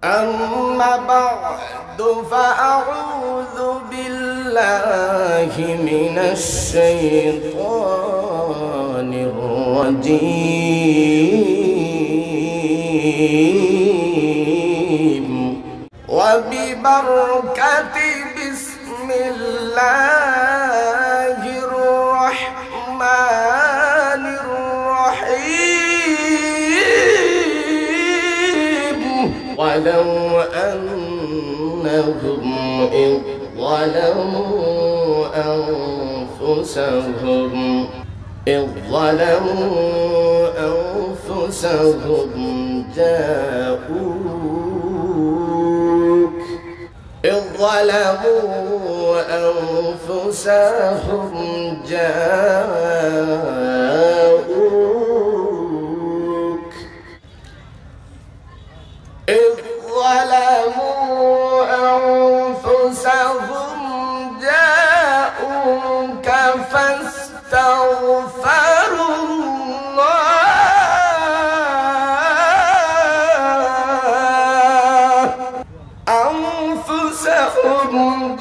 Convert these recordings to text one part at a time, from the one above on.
أما بعد فأعوذ بالله من الشيطان الرجيم وببركة بسم الله الرحمن الرحيم ولو أنهم إذ ظلموا أنفسهم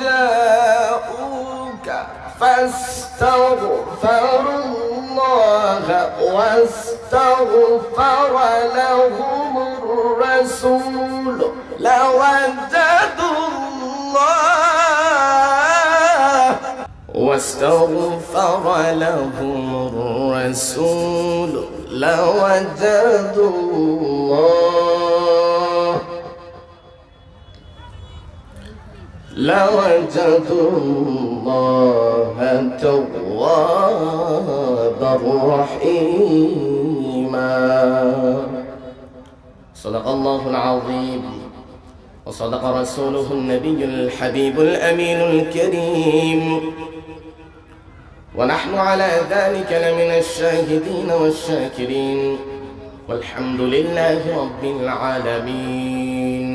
جاءوك فاستغفروا الله واستغفر لهم الرسول لوجدوا الله توابا رحيما. صدق الله العظيم وصدق رسوله النبي الحبيب الأمين الكريم، ونحن على ذلك لمن الشاهدين والشاكرين، والحمد لله رب العالمين.